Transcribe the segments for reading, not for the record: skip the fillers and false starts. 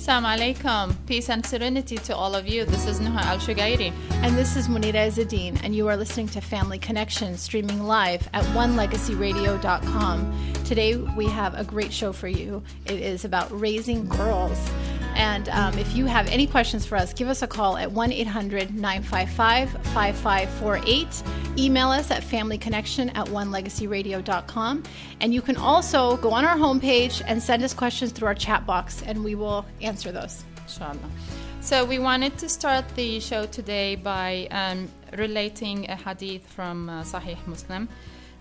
Assalamu alaikum. Peace and serenity to all of you. This is Noha AlShugairi. And this is Munira Zadine, and you are listening to Family Connection, streaming live at onelegacyradio.com. Today we have a great show for you. It is about raising girls. And if you have any questions for us, give us a call at 1-800-955-5548. Email us at familyconnection@onelegacyradio.com. And you can also go on our homepage and send us questions through our chat box, and we will answer those. Inshallah. So we wanted to start the show today by relating a hadith from Sahih Muslim.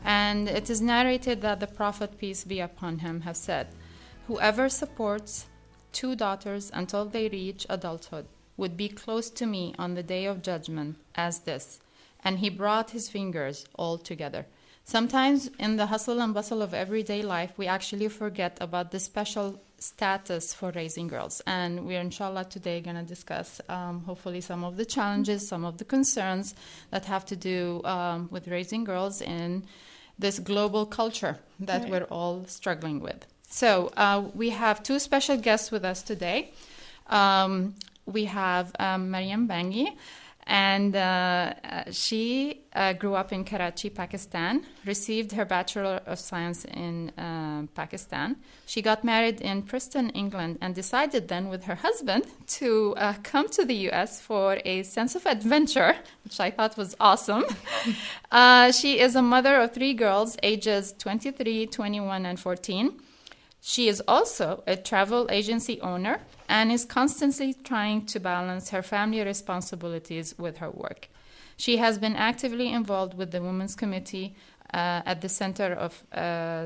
And it is narrated that the Prophet, peace be upon him, has said, "Whoever supports 2 daughters until they reach adulthood would be close to me on the day of judgment as this." And he brought his fingers all together. Sometimes in the hustle and bustle of everyday life, we actually forget about the special status for raising girls. And we're inshallah today going to discuss hopefully some of the challenges, some of the concerns that have to do with raising girls in this global culture that we're all struggling with. So we have 2 special guests with us today. We have Maryam Bangi, and she grew up in Karachi, Pakistan, received her Bachelor of Science in Pakistan. She got married in Preston, England, and decided then with her husband to come to the U.S. for a sense of adventure, which I thought was awesome. She is a mother of 3 girls, ages 23, 21, and 14. She is also a travel agency owner and is constantly trying to balance her family responsibilities with her work. She has been actively involved with the Women's Committee at the center of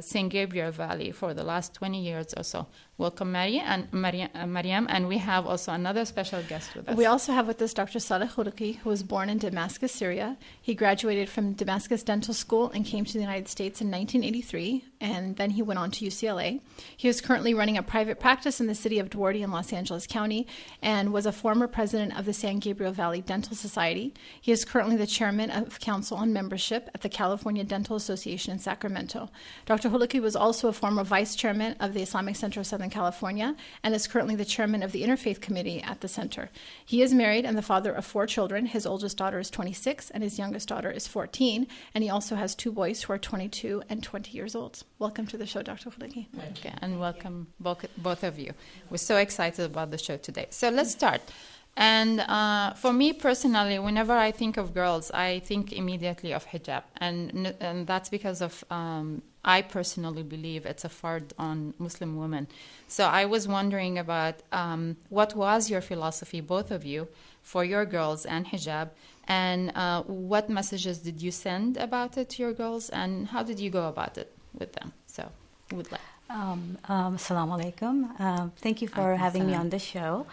St. Gabriel Valley for the last 20 years or so. Welcome, Maryam, and we have also another special guest with us. We also have with us Dr. Saleh Khouruki, who was born in Damascus, Syria. He graduated from Damascus Dental School and came to the United States in 1983, and then he went on to UCLA. He is currently running a private practice in the city of Duarte in Los Angeles County and was a former president of the San Gabriel Valley Dental Society. He is currently the chairman of Council on Membership at the California Dental Association in Sacramento. Dr. Khouruki was also a former vice chairman of the Islamic Center of Southern California and is currently the chairman of the Interfaith Committee at the center. He is married and the father of 4 children. His oldest daughter is 26 and his youngest daughter is 14, and he also has 2 boys who are 22 and 20 years old. Welcome to the show, Dr. Khouruki. Okay, and welcome both of you. We're so excited about the show today. So let's start. And for me personally, whenever I think of girls, I think immediately of hijab. And that's because of I personally believe it's a fard on Muslim women. So I was wondering about what was your philosophy, both of you, for your girls and hijab, and what messages did you send about it to your girls, and how did you go about it with them? So would like. Assalamu alaikum. Thank you for having me on the show.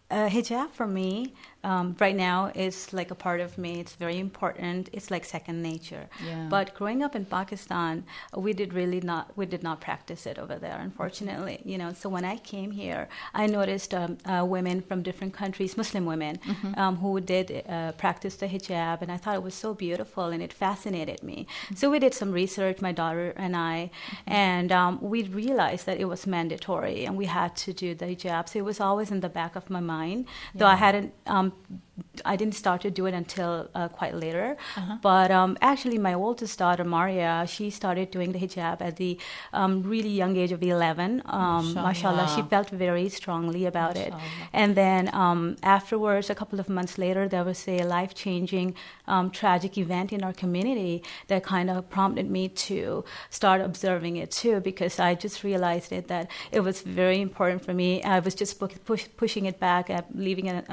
Hijab for me right now is like a part of me. It's very important. It's like second nature. Yeah. But growing up in Pakistan, we did not practice it over there, unfortunately. So when I came here, I noticed women from different countries, Muslim women, who did practice the hijab, and I thought it was so beautiful and it fascinated me. So we did some research, my daughter and I, and we realized that it was mandatory and we had to do the hijab. So it was always in the back of my mind, though I didn't start to do it until quite later. But actually, my oldest daughter, Maria, she started doing the hijab at the really young age of 11. Mashallah, she felt very strongly about it. And then afterwards, a couple of months later, there was a life-changing tragic event in our community that kind of prompted me to start observing it too, because I just realized that it was very important for me. I was just pushing it back, leaving it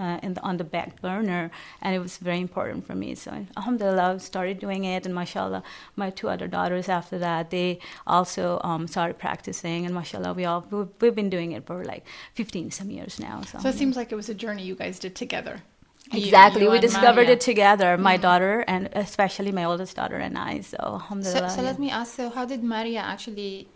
on the back burner, and it was very important for me. So alhamdulillah, I started doing it, and mashallah, my 2 other daughters after that, they also started practicing, and mashallah, we've been doing it for like 15 some years now. So it seems like it was a journey you guys did together. Exactly. We discovered it together, my daughter, and especially my oldest daughter and I. So alhamdulillah. So let me ask, so how did Maria actually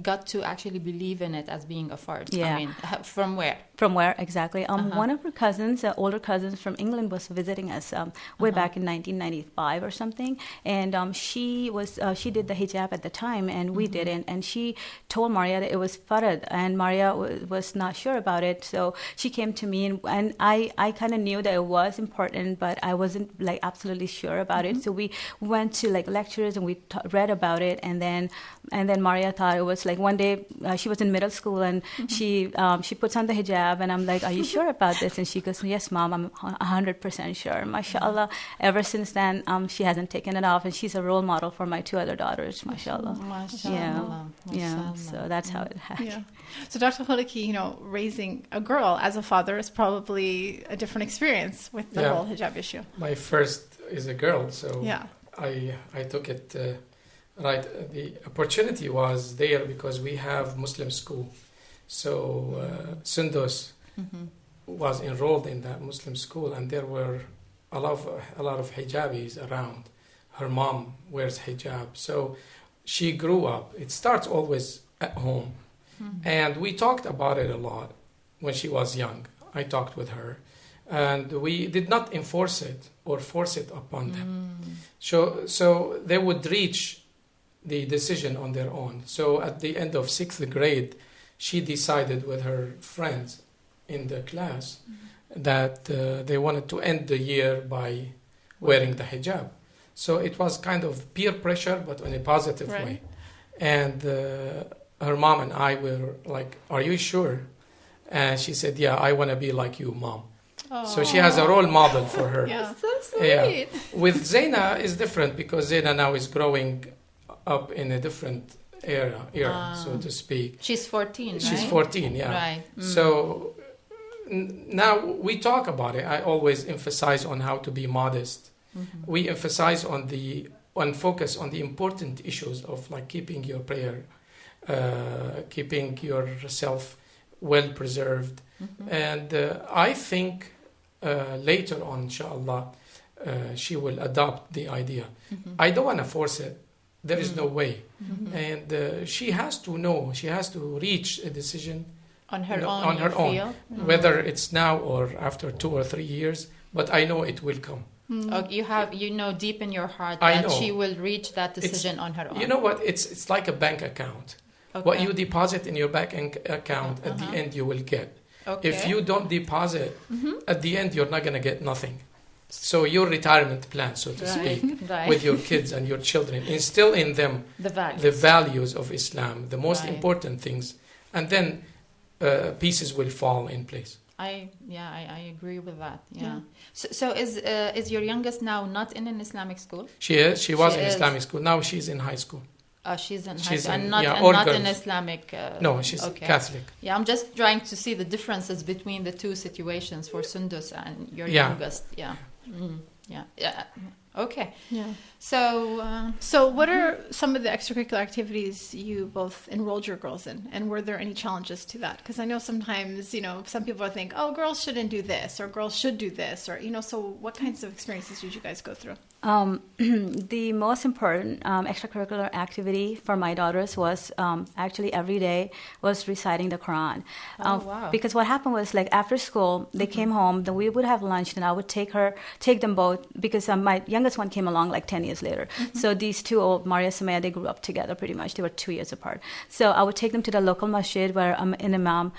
got to actually believe in it as being a fard? Yeah. I mean, from where? From where exactly? One of her cousins, older cousins from England, was visiting us way back in 1995 or something, and she did the hijab at the time, and we didn't. And she told Maria that it was farad, and Maria was not sure about it. So she came to me, and I kind of knew that it was important, but I wasn't like absolutely sure about it. So we went to like lectures and we read about it, and then Maria thought it was like one day she was in middle school and she puts on the hijab. And I'm like, are you sure about this? And she goes, yes, Mom, I'm 100% sure. MashaAllah. Ever since then, she hasn't taken it off. And she's a role model for my 2 other daughters, MashaAllah. Yeah. So that's how it happened. Yeah. So Dr. Khaliki, raising a girl as a father is probably a different experience with the whole hijab issue. My first is a girl, so yeah. I took it right. The opportunity was there because we have Muslim school. So Sundus was enrolled in that Muslim school, and there were a lot of hijabis around. Her mom wears hijab, so she grew up. It starts always at home, and we talked about it a lot when she was young. I talked with her, and we did not enforce it or force it upon them. So they would reach the decision on their own. So at the end of 6th grade, she decided with her friends in the class that they wanted to end the year by wearing the hijab. So it was kind of peer pressure, but in a positive way. And her mom and I were like, are you sure? And she said, yeah, I want to be like you, Mom. Aww. So she has a role model for her. Yeah. So sweet. Yeah. With Zaina is different because Zaina now is growing up in a different era, so to speak. She's 14, right? She's 14, yeah. Right. So now we talk about it. I always emphasize on how to be modest. We emphasize on focus on the important issues of like keeping your prayer, keeping yourself well preserved. And I think later on, inshallah, she will adopt the idea. I don't want to force it. There is no way. And she has to know, she has to reach a decision on her own, whether it's now or after 2 or 3 years, but I know it will come. You know deep in your heart that she will reach that decision on her own. You know what? It's like a bank account. Okay. What you deposit in your bank account, at the end you will get. Okay. If you don't deposit, at the end you're not going to get nothing. So your retirement plan, so to speak, with your kids and your children, instill in them the values of Islam, the most important things, and then pieces will fall in place. I agree with that. Yeah. So is your youngest now not in an Islamic school? She is. She was in Islamic school. Now she's in high school. She's in high school and not in Islamic. No, she's Catholic. Yeah, I'm just trying to see the differences between the two situations for Sundus and your youngest. Yeah. Okay. Yeah. So what are some of the extracurricular activities you both enrolled your girls in, and were there any challenges to that? Because I know sometimes, some people think, oh, girls shouldn't do this, or girls should do this, or, so what kinds of experiences did you guys go through? The most important extracurricular activity for my daughters was actually every day was reciting the Quran. Wow. Because what happened was, like, after school, they came home, then we would have lunch, and I would take them both, because my youngest one came along like 10 years later. So these two, Maria and Sumaya, they grew up together pretty much. They were 2 years apart. So I would take them to the local masjid where I'm an imam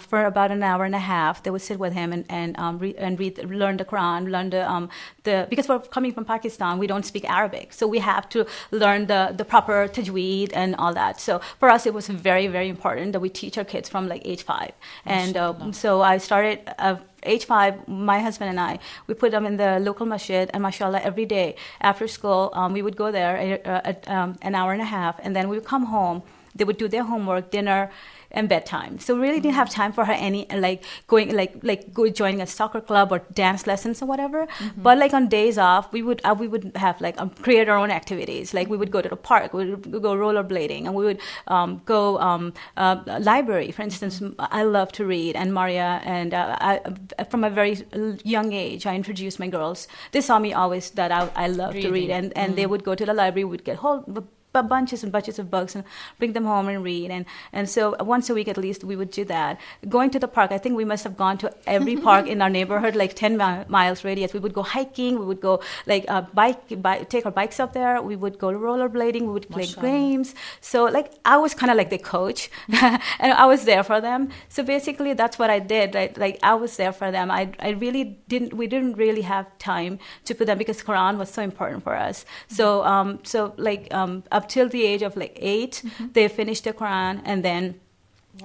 for about an hour and a half. They would sit with him and learn the Quran, learn because we're coming from Pakistan, we don't speak Arabic. So we have to learn the proper tajweed and all that. So for us, it was very, very important that we teach our kids from like age 5. And so I started age 5, my husband and I, we put them in the local masjid, and mashallah, every day after school, we would go there an hour and a half, and then we would come home. They would do their homework, dinner, and bedtime. So we really didn't have time for her any joining a soccer club or dance lessons or whatever. But like on days off, we would have create our own activities. Like we would go to the park, we would go rollerblading, and we would go library. For instance, I love to read, and Maria and from a very young age, I introduced my girls. They saw me always that I love to read, and they would go to the library. We'd get bunches and bunches of books and bring them home and read. And so once a week at least we would do that. Going to the park, I think we must have gone to every park in our neighborhood, like 10 miles radius. We would go hiking. We would go like take our bikes up there. We would go rollerblading. We would play games. So like I was kind of like the coach, and I was there for them. So basically that's what I did. Like I was there for them. We didn't really have time to put them because Quran was so important for us. So up till the age of like 8, they finished the Quran, and then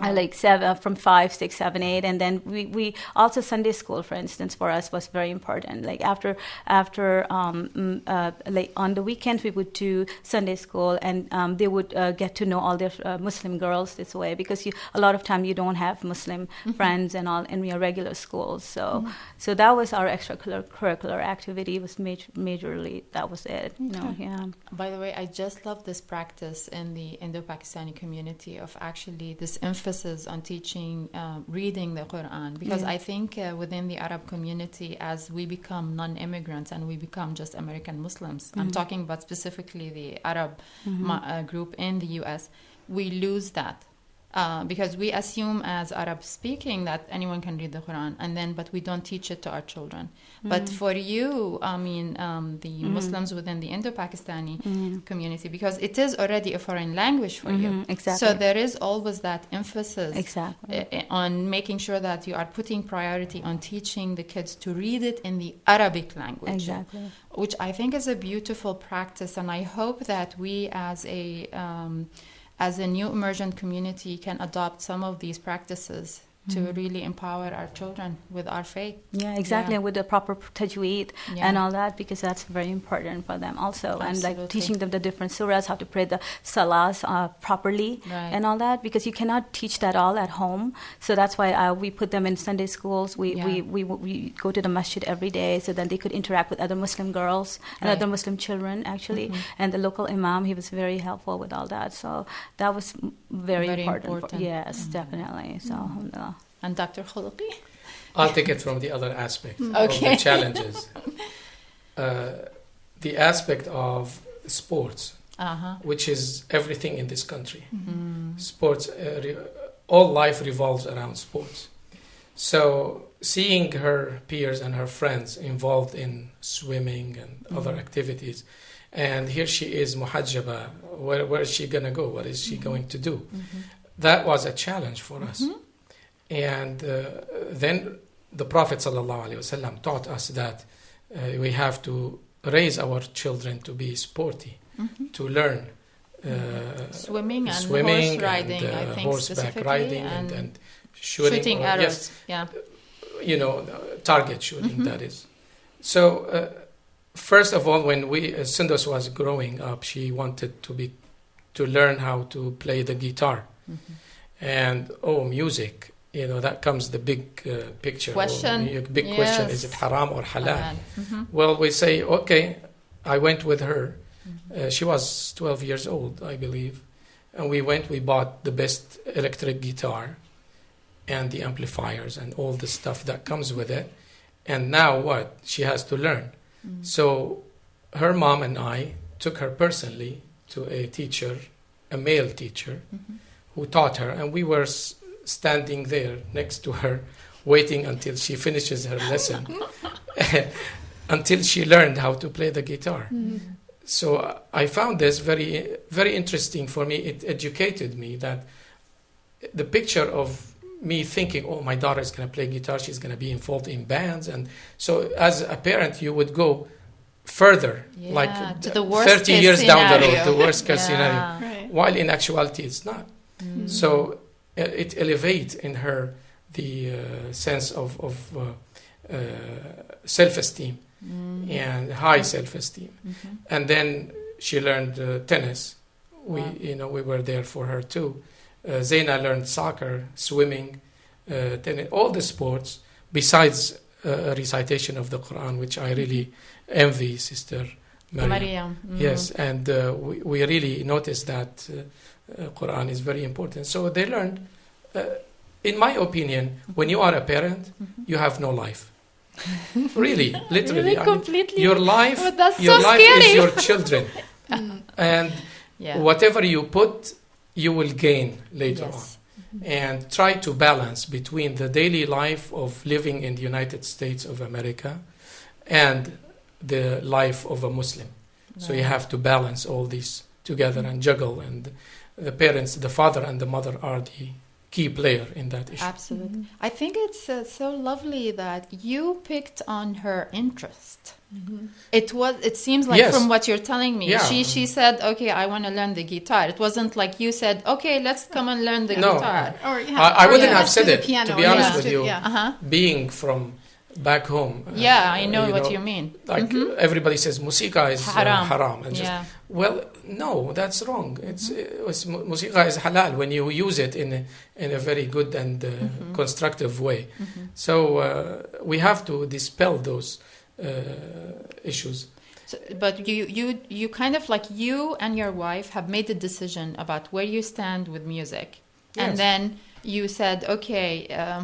like 7, from 5, 6, 7, 8, and then we also Sunday school, for instance, for us was very important. Like after like on the weekends we would do Sunday school, and they would get to know all their Muslim girls this way, because a lot of time you don't have Muslim friends and all in your regular schools. So that was our extracurricular activity. Was majorly that was it. You know, yeah. By the way, I just love this practice in the Indo-Pakistani community of actually this emphasis on teaching reading the Quran, because I think within the Arab community, as we become non-immigrants and we become just American Muslims, I'm talking about specifically the Arab group in the US, we lose that. Because we assume as Arab speaking that anyone can read the Quran, but we don't teach it to our children. But for you, I mean, the Muslims within the Indo-Pakistani community, because it is already a foreign language for you. Exactly. So there is always that emphasis exactly on making sure that you are putting priority on teaching the kids to read it in the Arabic language. Exactly. Which I think is a beautiful practice, and I hope that we as a new emergent community can adopt some of these practices to really empower our children with our faith. Yeah, exactly, and with the proper tajweed and all that, because that's very important for them also. Absolutely. And like teaching them the different surahs, how to pray the salahs properly and all that, because you cannot teach that all at home. So that's why we put them in Sunday schools. We go to the masjid every day, so then they could interact with other Muslim girls and other Muslim children, actually. And the local imam, he was very helpful with all that. So that was very important. Yes, definitely. So alhamdulillah. And Dr. Khuluqi? I'll take it from the other aspect of the challenges. The aspect of sports, which is everything in this country. Sports, all life revolves around sports. So seeing her peers and her friends involved in swimming and other activities, and here she is, muhajjaba, where is she going to go? What is she going to do? That was a challenge for us. And then the Prophet ﷺ taught us that we have to raise our children to be sporty, to learn swimming and horse riding, I think, horseback riding and shooting arrows. You know, target shooting, that is. So first of all, when Sundus was growing up, she wanted to learn how to play the guitar. And music. You know, that comes the big picture. Question, is it haram or halal? Well, we say, okay, I went with her. She was 12 years old, I believe. And we bought the best electric guitar and the amplifiers and all the stuff that comes with it. And now what? She has to learn. So her mom and I took her personally to a teacher, a male teacher, who taught her. And we were standing there next to her, waiting until she finishes her lesson, until she learned how to play the guitar. So I found this very, very interesting for me. It educated me that the picture of me thinking, my daughter is going to play guitar, she's going to be involved in bands. And so as a parent, you would go further, like to the worst 30 years scenario. down the road, the worst case scenario. Right. While in actuality, it's not. So it elevates in her the sense of self-esteem and high self-esteem. And then she learned tennis. We were there for her too. Zaina learned soccer, swimming, tennis, all the sports besides recitation of the Quran, which I really envy Sister Maryam. Yes, and we really noticed that Quran is very important. So they learned, in my opinion, when you are a parent, you have no life. Really, literally. Really, completely. Your life, But that's your so life scary. is your children. And Yeah. Whatever you put, you will gain later Yes. on. And try to balance between the daily life of living in the United States of America and the life of a Muslim. So you Right. have to balance all these together and juggle. And the parents, the father and the mother, are the key player in that issue. Absolutely. I think it's so lovely that you picked on her interest. It seems like Yes. from what you're telling me, Yeah. she said, okay, I want to learn the guitar. It wasn't like you said, okay, let's come and learn the No. guitar. Or I or wouldn't have let's said do the it, piano, to be or honest let's with do- you. Yeah. Uh-huh. Being from back home. Yeah, I know what you mean. Like everybody says, musiqa is haram. And just, Yeah. well, no, that's wrong. Musiqa is halal when you use it in a very good and constructive way. So we have to dispel those issues. So, but you kind of like you and your wife have made a decision about where you stand with music. And Yes. then you said, okay,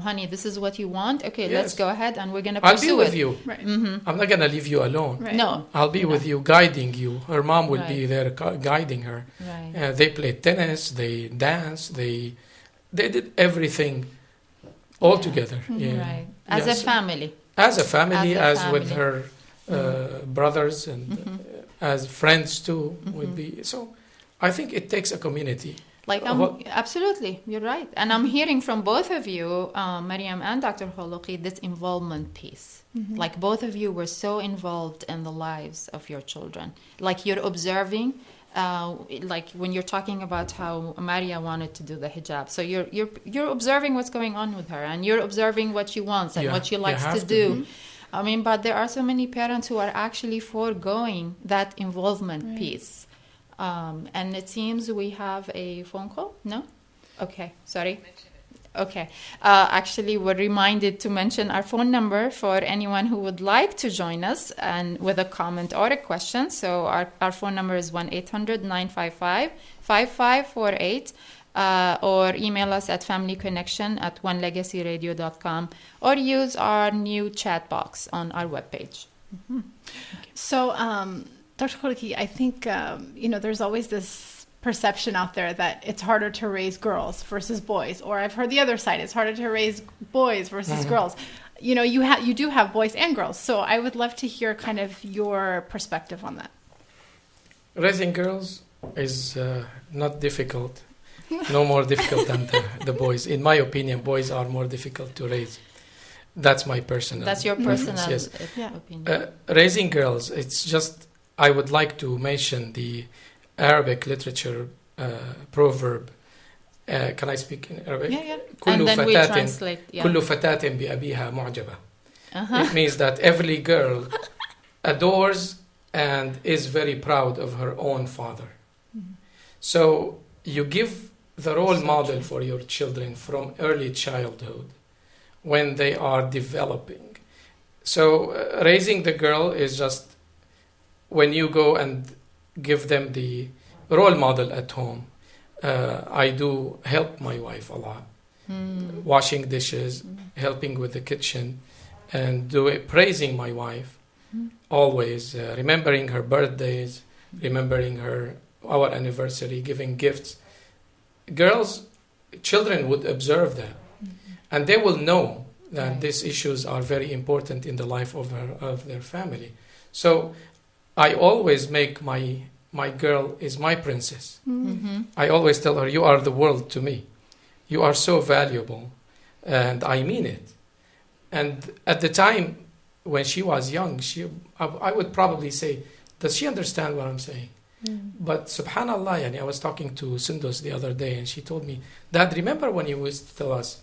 honey, this is what you want. Okay, let's Yes. go ahead and we're going to I'll pursue be with it. you. Right. I'm not going to leave you alone. Right. No. I'll be with you, guiding you. Her mom will be Right. there guiding her. Right. They played tennis, they danced, they did everything all together. Yeah. Right. As Yes. a family. As a family, As as, a with family. her brothers, and as friends too would be. So I think it takes a community. Like, absolutely, you're right. And I'm hearing from both of you, Mariam and Dr. Kholoqi, this involvement piece. Like, both of you were so involved in the lives of your children. Like, you're observing, like when you're talking about how Maria wanted to do the hijab. So you're observing what's going on with her, and you're observing what she wants and Yeah, what she you likes have to to. do. I mean, but there are so many parents who are actually foregoing that involvement piece. And it seems we have a phone call. No? Okay, sorry. Okay. Actually, we're reminded to mention our phone number for anyone who would like to join us and with a comment or a question. So our phone number is 1-800-955-5548. Or email us at familyconnection@onelegacyradio.com, or use our new chat box on our webpage. So, Dr. Kholoqi, I think, there's always this perception out there that it's harder to raise girls versus boys, or I've heard the other side, it's harder to raise boys versus girls. You do have boys and girls, so I would love to hear kind of your perspective on that. Raising girls is not difficult. No more difficult than the boys. In my opinion, boys are more difficult to raise. That's my personal. That's your personal Yes. opinion. Raising girls, it's just, I would like to mention the Arabic literature proverb. Can I speak in Arabic? Yeah. كل And then we فتاة translate. Yeah. كل فتاة بأبيها معجبة. It means that every girl adores and is very proud of her own father. So you give the role model for your children from early childhood when they are developing. So raising the girl is just when you go and give them the role model at home. I do help my wife a lot, washing dishes, helping with the kitchen, and praising my wife, always remembering her birthdays, remembering our anniversary, giving gifts. Children would observe that, and they will know that these issues are very important in the life of their family. So I always make my girl is my princess. I always tell her, you are the world to me. You are so valuable, and I mean it. And at the time when she was young, I would probably say, does she understand what I'm saying? But subhanallah, I was talking to Sundus the other day, and she told me, Dad, remember when you used to tell us,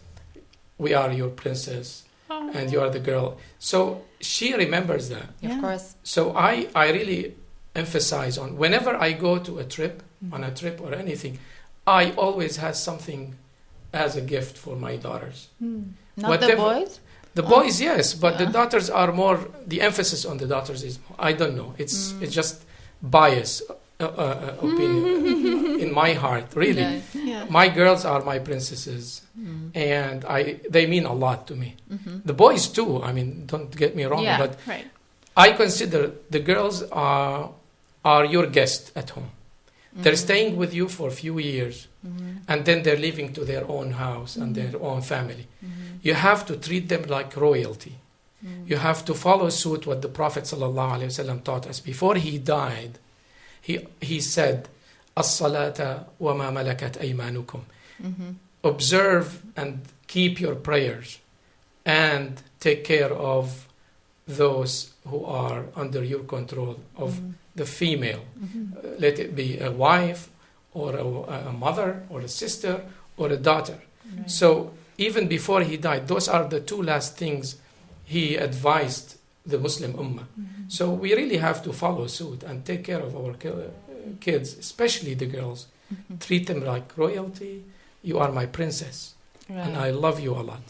we are your princess, and you are the girl. So she remembers that. Of course. So I really emphasize on, whenever I go to a trip, on a trip or anything, I always have something as a gift for my daughters. Not the boys? The boys, yes, but the daughters are more, the emphasis on the daughters is, I don't know, it's just bias opinion in my heart, really. Yeah. My girls are my princesses, and they mean a lot to me. The boys too, I mean, don't get me wrong, but Right. I consider the girls are your guest at home. They're staying with you for a few years, and then they're leaving to their own house and their own family. You have to treat them like royalty. You have to follow suit what the Prophet ﷺ taught us. Before he died, he said, "As-salata wa ma malakat aymanukum." Observe and keep your prayers, and take care of those who are under your control, of the female. Let it be a wife, or a mother, or a sister, or a daughter. Right. So even before he died, those are the two last things he advised the Muslim Ummah. So we really have to follow suit and take care of our kids, especially the girls. Treat them like royalty. You are my princess, and I love you a lot.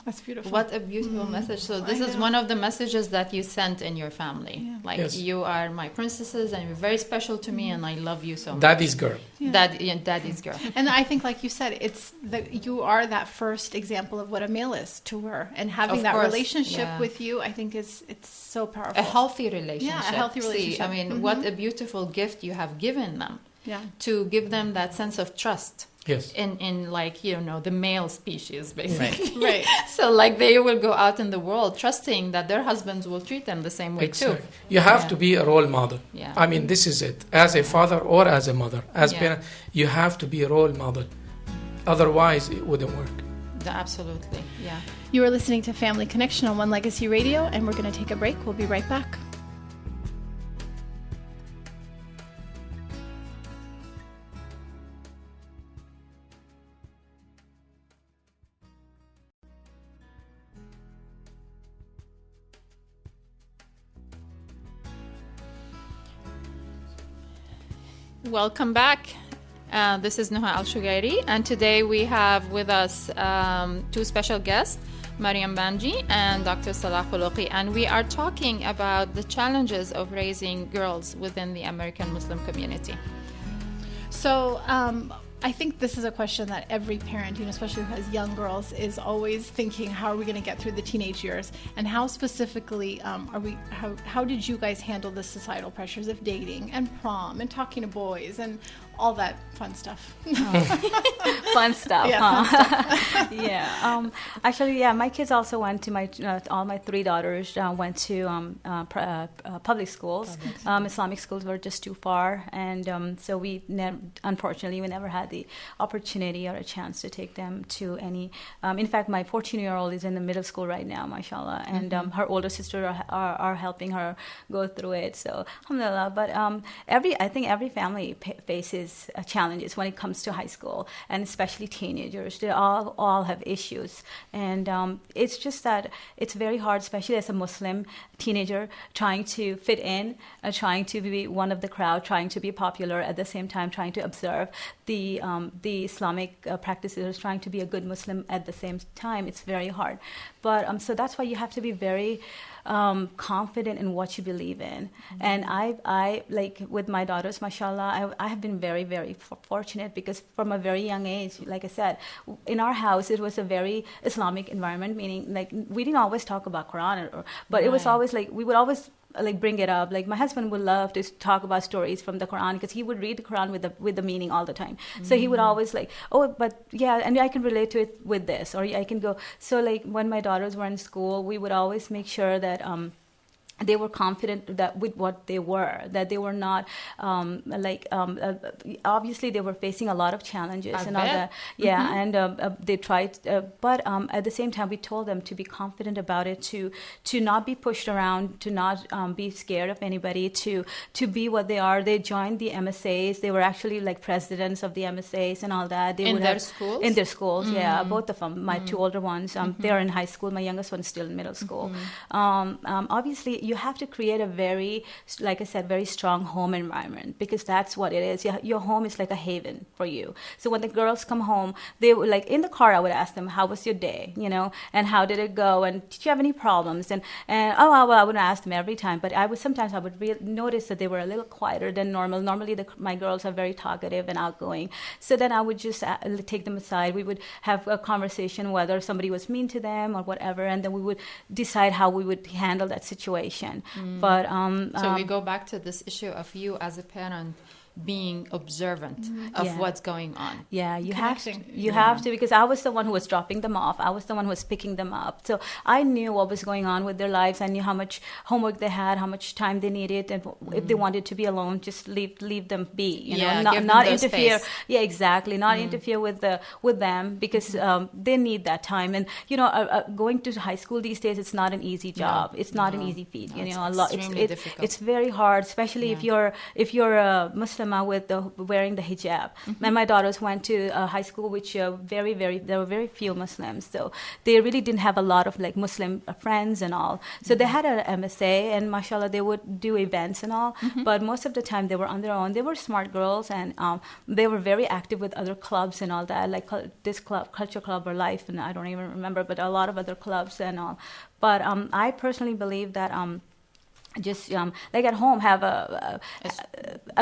That's beautiful. What a beautiful message. So this is one of the messages that you sent in your family. Yeah. Like, Yes. you are my princesses, and you're very special to me, and I love you so much. Daddy's girl. Daddy's girl. And I think, like you said, it's that you are that first example of what a male is to her, and having Of that course, relationship yeah. with you, I think it's so powerful. A healthy relationship. Yeah, a healthy See, relationship. I mean, what a beautiful gift you have given them, Yeah. to give them that sense of trust Yes. in like, you know, the male species, basically. Right. So like, they will go out in the world trusting that their husbands will treat them the same way too. Exactly. You have Yeah. to be a role model. Yeah. I mean, this is it. As a father or as a mother, as Yeah. parent, you have to be a role model. Otherwise, it wouldn't work. Absolutely. Yeah. You are listening to Family Connection on One Legacy Radio, and we're going to take a break. We'll be right back. Welcome back. This is Noha AlShugairi, and today we have with us two special guests, Mariam Banji and Dr. Salah Khuluqi, and we are talking about the challenges of raising girls within the American Muslim community. So, I think this is a question that every parent, especially who has young girls, is always thinking: how are we going to get through the teenage years? And how specifically how did you guys handle the societal pressures of dating and prom and talking to boys and all that fun stuff? Fun stuff, Yeah, huh? fun stuff. Yeah. Actually, yeah, my kids also went to all my three daughters went to public schools. Islamic schools were just too far, and so unfortunately, we never had the opportunity or a chance to take them to any. In fact, my 14-year-old is in the middle school right now, mashallah, and her older sister are helping her go through it. So, alhamdulillah. But I think every family faces challenges when it comes to high school, and especially teenagers. They all have issues, and it's just that it's very hard, especially as a Muslim teenager, trying to fit in, trying to be one of the crowd, trying to be popular, at the same time trying to observe the Islamic practices, trying to be a good Muslim at the same time. It's very hard, but so that's why you have to be very confident in what you believe in. And I like with my daughters, mashallah, I have been very, very fortunate, because from a very young age, like I said, in our house it was a very Islamic environment, meaning like we didn't always talk about Quran, but it was always like we would always like bring it up. Like my husband would love to talk about stories from the Quran, because he would read the Quran with the meaning all the time. So he would always like, oh, but yeah, and I can relate to it with this, or I can go. So like when my daughters were in school, we would always make sure that they were confident that with what they were, that they were not obviously they were facing a lot of challenges and all that. Yeah, and they tried, but at the same time we told them to be confident about it, to not be pushed around, to not be scared of anybody, to be what they are. They joined the MSAs. They were actually like presidents of the MSAs and all that. They In would their have, schools? In their schools, yeah, both of them. My two older ones, they're in high school. My youngest one is still in middle school. Obviously, you have to create a very, like I said, very strong home environment, because that's what it is. Your home is like a haven for you. So when the girls come home, they were like in the car, I would ask them, how was your day, and how did it go, and did you have any problems, and well, I wouldn't ask them every time, but I would notice that they were a little quieter than normal. Normally my girls are very talkative and outgoing, so then I would just take them aside. We would have a conversation whether somebody was mean to them or whatever, and then we would decide how we would handle that situation. But so we go back to this issue of you as a parent being observant of what's going on. Yeah, you have to. Connecting. You have to, because I was the one who was dropping them off. I was the one who was picking them up. So I knew what was going on with their lives. I knew how much homework they had, how much time they needed, and if they wanted to be alone, just leave them be. You know, give not them interfere. space. Yeah, exactly. Not interfere with them, because they need that time. And going to high school these days, it's not an easy job. It's not an easy feat. No, You it's know, a lot. extremely difficult. It's very hard, especially if you're a Muslimah with wearing the hijab. And my daughters went to high school, which there were very few Muslims, so they really didn't have a lot of like Muslim friends and all. So they had an MSA, and mashallah, they would do events and all. But most of the time they were on their own. They were smart girls, and they were very active with other clubs and all that, like this club, Culture Club or Life, and I don't even remember, but a lot of other clubs and all. But I personally believe that just like at home, have a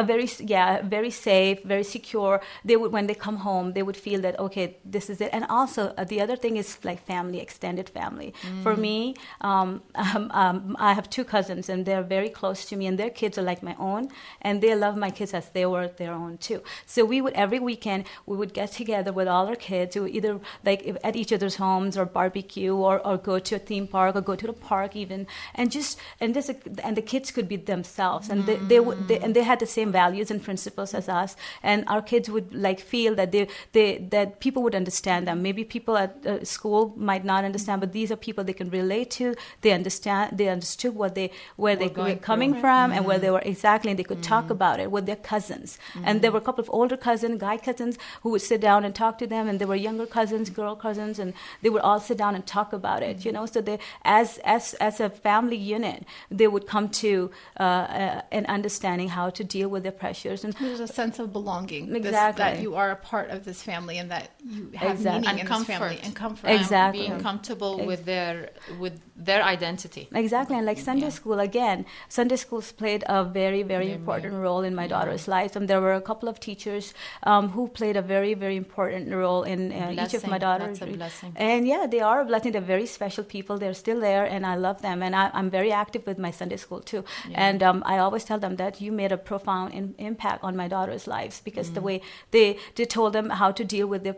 very safe, very secure. They would, when they come home, they would feel that okay, this is it. And also the other thing is like family, extended family. For me, I have two cousins, and they're very close to me, and their kids are like my own, and they love my kids as they were their own too. So we would every weekend we would get together with all our kids, who either like at each other's homes or barbecue or go to a theme park or go to the park even, and the kids could be themselves, and they had the same values and principles as us, and our kids would like feel that that people would understand them. Maybe people at school might not understand, but these are people they can relate to. They understood where they were coming from and where they were exactly, and they could talk about it with their cousins. And there were a couple of older guy cousins, who would sit down and talk to them, and there were younger cousins, girl cousins, and they would all sit down and talk about it. So they, as a family unit, they would come to an understanding how to deal with their pressures. And there's a sense of belonging. Exactly. That you are a part of this family, and that you have meaning And in comfort. this family. And comfort. Exactly. Being comfortable with their identity. Exactly. And like Sunday school, again, Sunday schools played a very, very important role in my daughter's life. And there were a couple of teachers who played a very, very important role in each of my daughters. That's a blessing. And yeah, they are a blessing. They're very special people. They're still there, and I love them. And I'm very active with my Sunday school too. And I always tell them that you made a profound impact on my daughter's lives, because the way they told them how to deal with the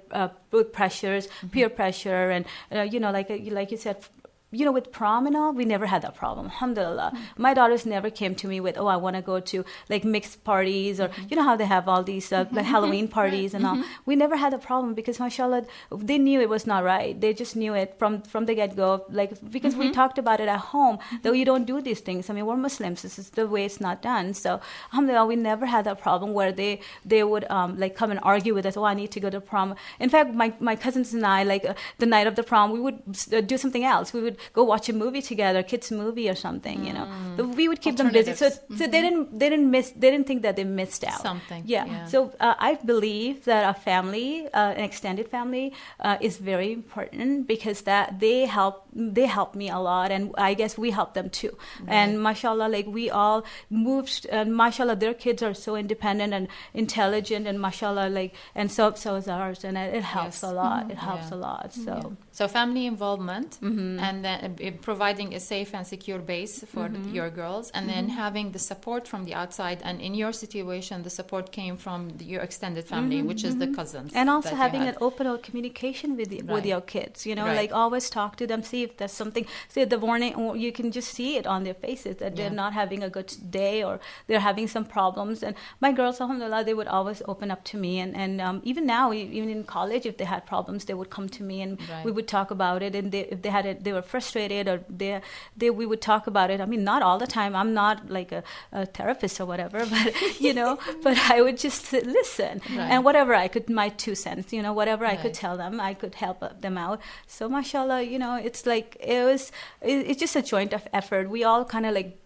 with pressures, peer pressure, and like you said, with prom and all, we never had that problem. Alhamdulillah. My daughters never came to me with, I want to go to like mixed parties, or you know how they have all these like Halloween parties and all. We never had a problem, because mashallah, they knew it was not right. They just knew it from the get-go, like, because we talked about it at home, though you don't do these things. I mean, we're Muslims. This is the way it's not done. So alhamdulillah, we never had that problem where they would like come and argue with us, I need to go to prom. In fact, my cousins and I, like the night of the prom, we would do something else. We would go watch a movie together, kids movie or something. So we would keep them busy. So they didn't think that they missed out Something. Yeah. So I believe that a family, an extended family, is very important, because that they help me a lot, and I guess we help them too. And mashallah, like we all moved, and mashallah, their kids are so independent and intelligent, and mashallah, like, and so is ours, and it helps a lot. It helps a lot. So family involvement, and then providing a safe and secure base for your girls, and then having the support from the outside. And in your situation, the support came from your extended family, which is the cousins. And also having an open communication with your kids, like always talk to them, see if there's something, say the morning, or you can just see it on their faces that they're not having a good day, or they're having some problems. And my girls, alhamdulillah, they would always open up to me. And even now, even in college, if they had problems, they would come to me, and we would talk about it. And if they were frustrated, or we would talk about it. I mean, not all the time. I'm not like a therapist or whatever, but but I would just listen, and whatever I could, my 2 cents, whatever I could tell them, I could help them out. So mashallah, it's like it's just a joint of effort. We all kind of like,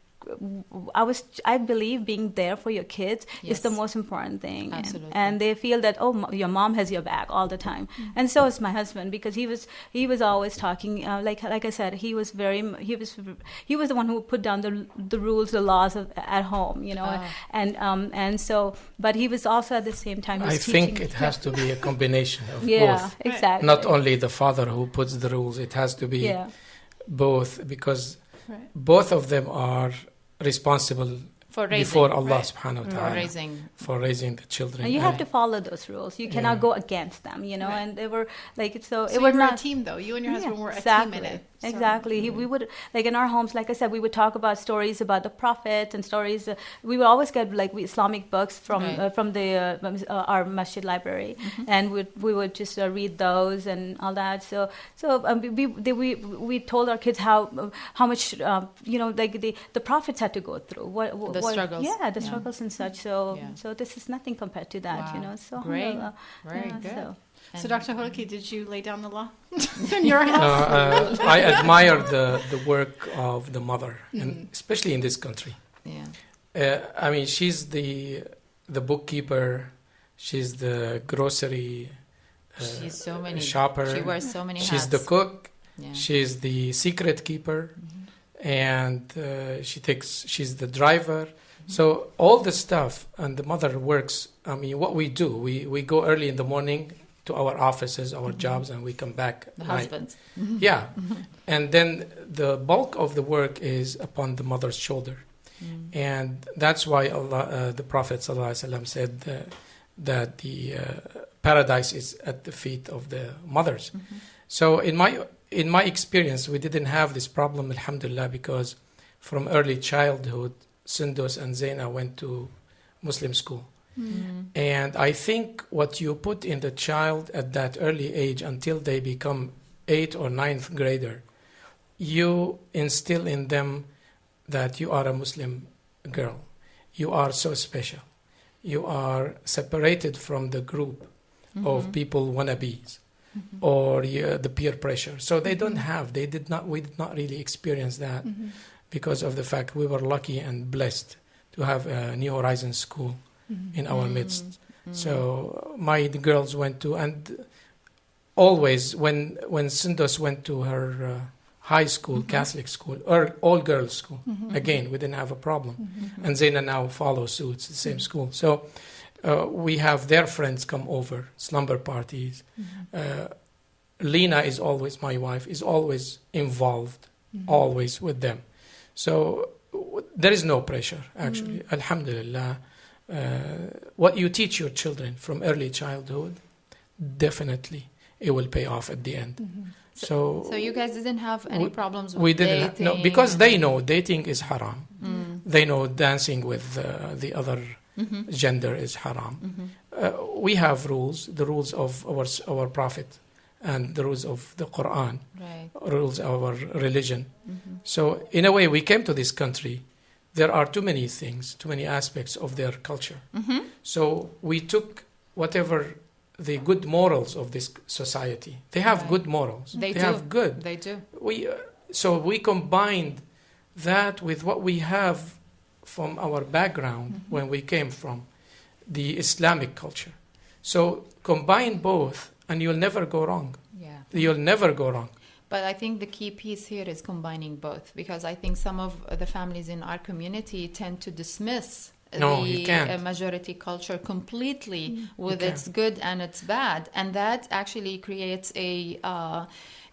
I believe being there for your kids is the most important thing. Absolutely. And they feel that, your mom has your back all the time. And so is my husband, because he was always talking, like I said, he was the one who put down the rules, the laws at home, and so, but he was also at the same time, I think it has to be a combination of both. Exactly. Not only the father who puts the rules, it has to be both, because both of them are responsible before Allah right? subhanahu wa For ta'ala raising. for raising the children. And you have to follow those rules. You cannot go against them, you know. Right. And they were like, so So it was you were not a team, though. You and your husband were a exactly, team in it. So- exactly. We would, like in our homes, like I said, we would talk about stories about the Prophet and stories. We would always get like Islamic books from Right. from our masjid library, and we would just read those and all that. So we told our kids how much you know, like the prophets had to go through The struggles. yeah, the struggles and such. So Yeah. so this is nothing compared to that, you Wow. know. So Great. alhamdulillah. Very Yeah, good. So, And- Dr. Holiki, did you lay down the law in your house? I admire the work of the mother, and especially in this country. Yeah. I mean, she's the bookkeeper, she's the grocery She's so many. shopper. She wears so many She's hats. the cook. Yeah. She's the secret keeper, and she's the driver. So all the stuff, and the mother works. I mean, what we do, we go early in the morning to our offices, our jobs, and we come back The at night. husbands. Yeah, and then the bulk of the work is upon the mother's shoulder, and that's why Allah, the Prophet ﷺ said that the paradise is at the feet of the mothers. So in my experience, we didn't have this problem, alhamdulillah, because from early childhood, Sundus and Zaina went to Muslim school. And I think what you put in the child at that early age until they become 8th or 9th grader, you instill in them that you are a Muslim girl. You are so special. You are separated from the group of people wannabes or the peer pressure. So we did not really experience that because of the fact we were lucky and blessed to have a New Horizons school in our midst. So my girls went to, and always when Sundus went to her high school, Catholic school, or all girls school, again, we didn't have a problem. And Zaina now follows suit, it's the same school. So we have their friends come over, slumber parties. Lena is always, my wife, is always involved, always with them. So there is no pressure, actually. Alhamdulillah. What you teach your children from early childhood, definitely it will pay off at the end. So you guys didn't have any problems with we didn't dating? no, because they know dating is haram. They know dancing with the other gender is haram. We have rules, the rules of our Prophet and the rules of the Quran, Right. rules of our religion. So in a way, we came to this country. There are too many things, too many aspects of their culture. So we took whatever the good morals of this society. They have Right. good morals. They do. have good. They do. So we combined that with what we have from our background when we came from the Islamic culture. So combine both and you'll never go wrong. Yeah. You'll never go wrong. But I think the key piece here is combining both, because I think some of the families in our community tend to dismiss No, you the can't. majority culture completely with You its can't. good and its bad. And that actually creates a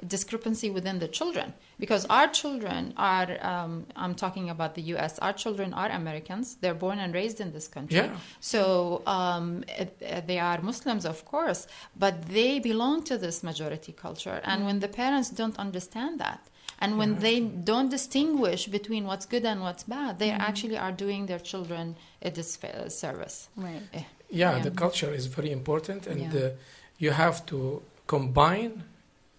discrepancy within the children. Because our children are, I'm talking about the U.S., our children are Americans. They're born and raised in this country. Yeah. So they are Muslims, of course, but they belong to this majority culture. And when the parents don't understand that, and when they don't distinguish between what's good and what's bad, they actually are doing their children a disservice. Right. Yeah, Yeah. the culture is very important, and Yeah. you have to combine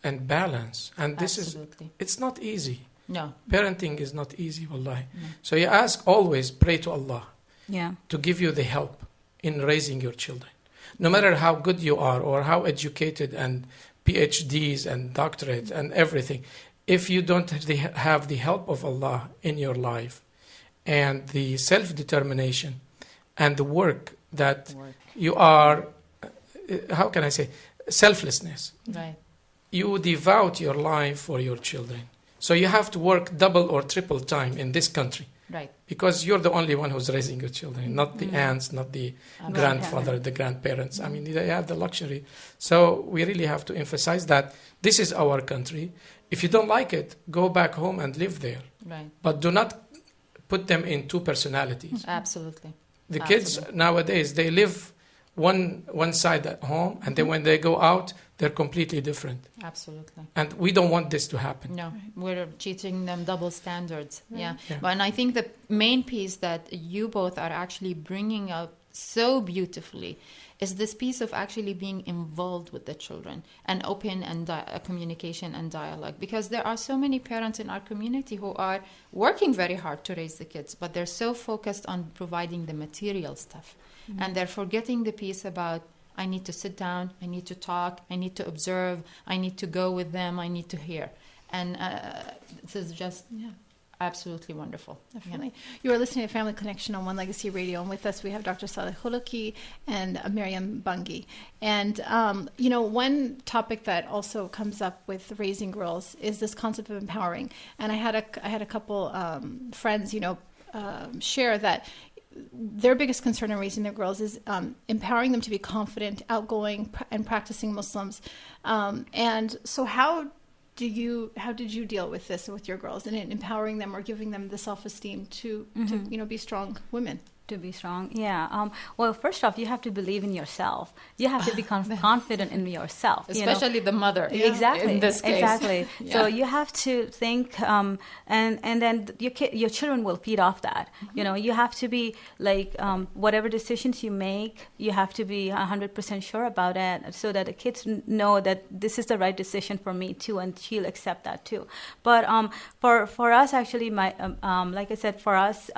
and balance. And this Absolutely. it's not easy. No. Parenting is not easy, wallahi. So you always pray to Allah Yeah. to give you the help in raising your children. No matter how good you are or how educated and PhDs and doctorates and everything, if you don't have the help of Allah in your life and the self-determination and the work that you are, how can I say, selflessness. Right. You devote your life for your children. So you have to work double or triple time in this country Right. because you're the only one who's raising your children, not the aunts, not the grandfather, the grandparents. I mean, they have the luxury. So we really have to emphasize that this is our country. If you don't like it, go back home and live there. Right. But do not put them in two personalities. Absolutely. The kids nowadays, they live one side at home, and then when they go out, they're completely different. Absolutely. And we don't want this to happen. No, we're teaching them double standards. Yeah. And I think the main piece that you both are actually bringing out so beautifully is this piece of actually being involved with the children and open and communication and dialogue, because there are so many parents in our community who are working very hard to raise the kids, but they're so focused on providing the material stuff, and they're forgetting the piece about, I need to sit down, I need to talk, I need to observe, I need to go with them, I need to hear. And this is just absolutely wonderful. Definitely. You are listening to Family Connection on One Legacy Radio, and with us we have Dr. Saleh Khouloki and Miriam Bungi. And, one topic that also comes up with raising girls is this concept of empowering. And I had a couple friends, share that their biggest concern in raising their girls is empowering them to be confident, outgoing, and practicing Muslims. And so how did you deal with this with your girls and in empowering them or giving them the self-esteem to be strong women? To be strong, yeah. Well, first off, you have to believe in yourself. You have to be confident in yourself. Especially the mother. Yeah. Exactly. In this case. Exactly. Yeah. So you have to think, and then your children will feed off that. You have to be like, whatever decisions you make, you have to be 100% sure about it, so that the kids know that this is the right decision for me too, and she'll accept that too. But for us, actually, like I said, for us.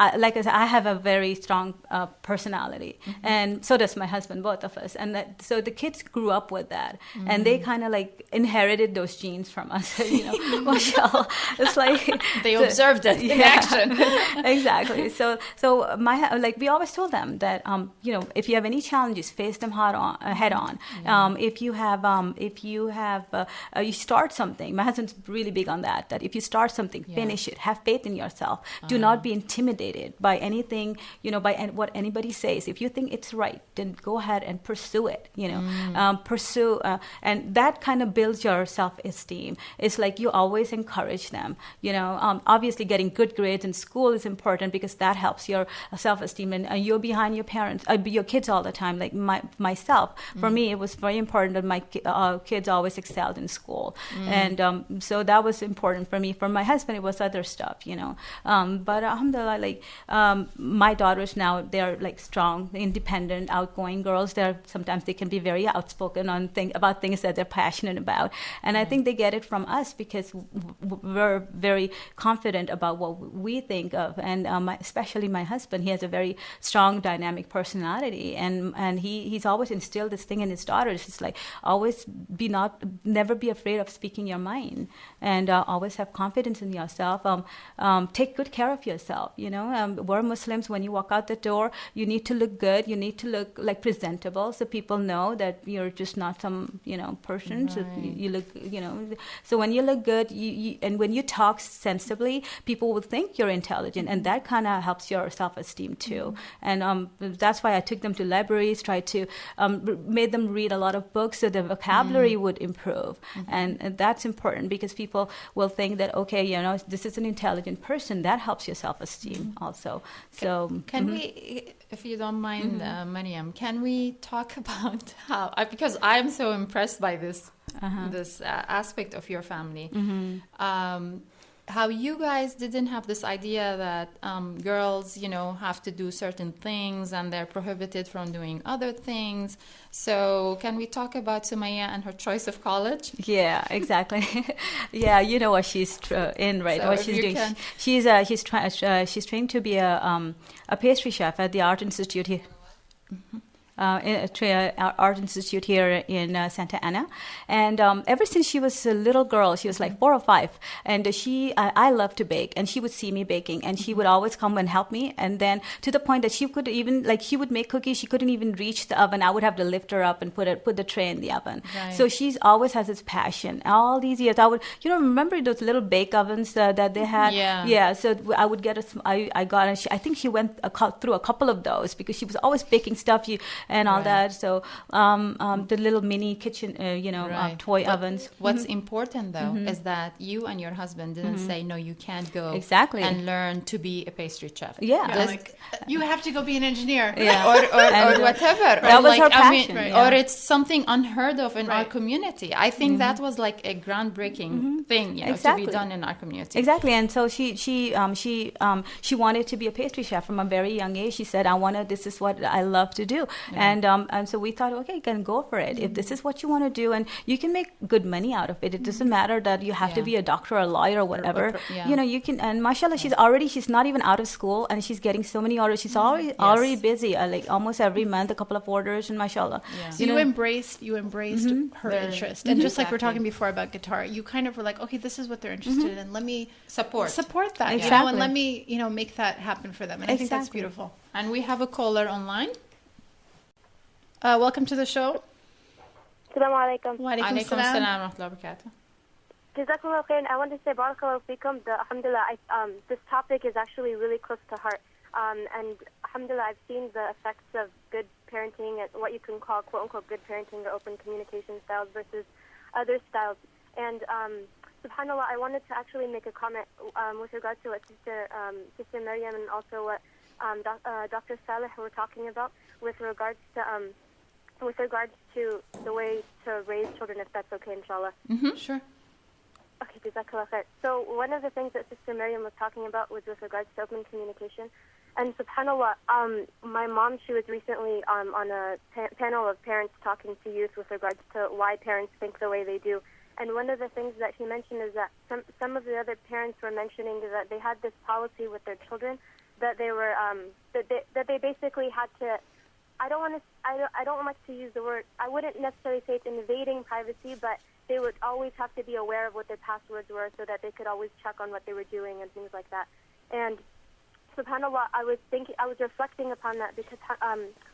I have a very strong personality, and so does my husband, both of us. And so the kids grew up with that, and they kind of like inherited those genes from us. Mashallah, it's like they observed it in action. Exactly. So we always told them that if you have any challenges, face them head on. If you start something, my husband's really big on that. That if you start something, finish it. Have faith in yourself. Do not be intimidated by anything, by what anybody says. If you think it's right, then go ahead and pursue it, and that kind of builds your self-esteem. It's like you always encourage them, obviously getting good grades in school is important because that helps your self-esteem, and you're behind your parents, your kids all the time. Like myself, for me, it was very important that my kids always excelled in school. And so that was important for me. For my husband, it was other stuff, but alhamdulillah, my daughters now, they're like strong, independent, outgoing girls. Sometimes they can be very outspoken about things that they're passionate about, and I think they get it from us because we're very confident about what we think of. And especially my husband, he has a very strong, dynamic personality, and he's always instilled this thing in his daughters. It's like never be afraid of speaking your mind, and always have confidence in yourself. Take good care of yourself. We're Muslims. When you walk out the door, you need to look good. You need to look like presentable, so people know that you're just not some person. Right. So you look, So when you look good, and when you talk sensibly, people will think you're intelligent, and that kind of helps your self-esteem too. And that's why I took them to libraries, tried to made them read a lot of books, so the vocabulary would improve. And that's important because people will think that this is an intelligent person. That helps your self-esteem also. So can we, if you don't mind, Mariam, can we talk about how? Because I am so impressed by this aspect of your family. How you guys didn't have this idea that girls, have to do certain things and they're prohibited from doing other things. So can we talk about Sumaya and her choice of college? Yeah, exactly. Yeah, you know what she's in, right? So what she's doing. She's trained to be a pastry chef at the Art Institute here. Art Institute here in Santa Ana, and ever since she was a little girl, she was like 4 or 5, and I love to bake, and she would see me baking, and she would always come and help me, and then to the point that she could even, she would make cookies, she couldn't even reach the oven. I would have to lift her up and put the tray in the oven. Right. So she's always has this passion. All these years, I would, remember those little bake ovens that they had? Yeah. So I would get I think she went through a couple of those because she was always baking stuff. and all Right. that. So the little mini kitchen, Right. toy But ovens. What's important though is that you and your husband didn't say no, you can't go Exactly. and learn to be a pastry chef. Yeah. Yeah, This- like, you have to go be an engineer. Yeah. or And, whatever. that or was like, her I mean, passion, Right. yeah. or it's something unheard of in our Right. community. I think that was like a groundbreaking thing, to Exactly. be done in our community. Exactly, and so she wanted to be a pastry chef from a very young age. She said, this is what I love to do, and so we thought, okay, you can go for it. If this is what you want to do, and you can make good money out of it. It doesn't matter that you have to Yeah. be a doctor or a lawyer or whatever. yeah. You can. And mashallah, she's not even out of school, and she's getting so many orders. She's already busy, like almost every month, a couple of orders, and mashallah. Yeah. So you embraced her Their- interest, and just like we're Exactly. talking before about guitar, you kind of were like, okay, this is what they're interested in, and let me Support. that, Exactly. and let me make that happen for them. And I think that's Exactly. beautiful. And we have a caller online. Welcome to the show. Assalamu alaikum. Wa alaikum Alaikum salam. salam wa rahmatullahi wa barakatuh. Jazakallah khair. I want to say barakallahu feekum. Alhamdulillah, this topic is actually really close to heart. And alhamdulillah, I've seen the effects of good parenting and what you can call quote unquote good parenting or open communication styles versus other styles. And subhanallah, I wanted to actually make a comment with regard to what Sister Maryam and also what Dr. Saleh were talking about with regards to the way to raise children, if that's okay, inshallah. Sure. Okay, jazakallah khair. So one of the things that Sister Maryam was talking about was with regards to open communication. And subhanAllah, my mom, she was recently on a panel of parents talking to youth with regards to why parents think the way they do. And one of the things that she mentioned is that some of the other parents were mentioning that they had this policy with their children that they were that they basically had to. I don't want to use the word. I wouldn't necessarily say it's invading privacy, but they would always have to be aware of what their passwords were so that they could always check on what they were doing and things like that. And subhanAllah, I was reflecting upon that because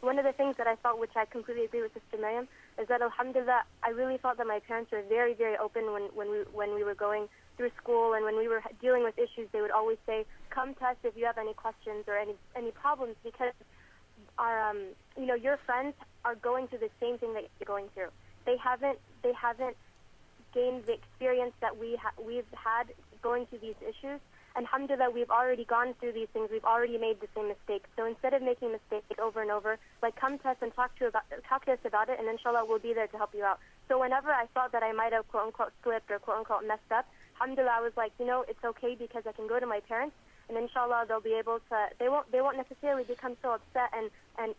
one of the things that I felt, which I completely agree with Sister Maryam, is that alhamdulillah, I really felt that my parents were very, very open when we were going through school and when we were dealing with issues. They would always say, "Come to us if you have any questions or any problems," because our your friends are going through the same thing that you're going through. They haven't gained the experience that we've had going through these issues. And alhamdulillah, we've already gone through these things. We've already made the same mistakes. So instead of making mistakes over and over, like, come to us and talk to us about it, and inshallah, we'll be there to help you out. So whenever I thought that I might have quote unquote slipped or quote unquote messed up, alhamdulillah, I was like, it's okay because I can go to my parents, and inshallah, they'll be able to. They won't necessarily become so upset and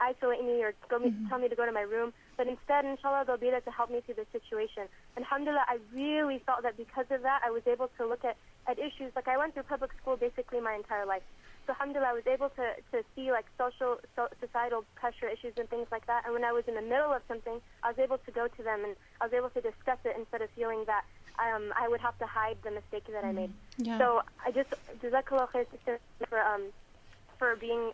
isolate me or tell me to go to my room, but instead, inshallah, they'll be there to help me through the situation. And alhamdulillah, I really felt that because of that, I was able to look at issues. Like, I went through public school basically my entire life. So alhamdulillah, I was able to see like societal pressure issues and things like that. And when I was in the middle of something, I was able to go to them and I was able to discuss it instead of feeling that I would have to hide the mistake that I made. Yeah. So I just jazakallah khair, sister, for being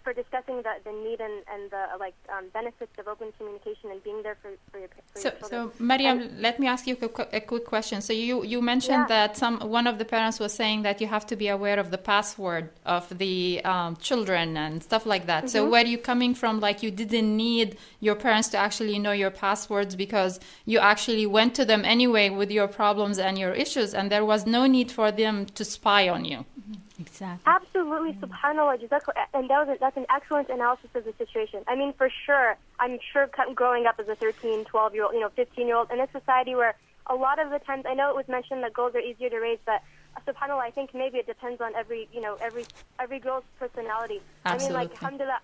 for discussing the need and the benefits of open communication and being there for your children. So Maryam, let me ask you a quick question. So you mentioned that one of the parents was saying that you have to be aware of the password of the children and stuff like that. So where are you coming from? Like, you didn't need your parents to actually know your passwords because you actually went to them anyway with your problems and your issues, and there was no need for them to spy on you. Exactly. Absolutely, subhanAllah, jazakallah, and that's an excellent analysis of the situation. I mean, for sure, I'm sure growing up as a 13, 12-year-old, 15-year-old, in a society where a lot of the times, I know it was mentioned that girls are easier to raise, but subhanAllah, I think maybe it depends on every girl's personality. Absolutely. I mean, like, alhamdulillah,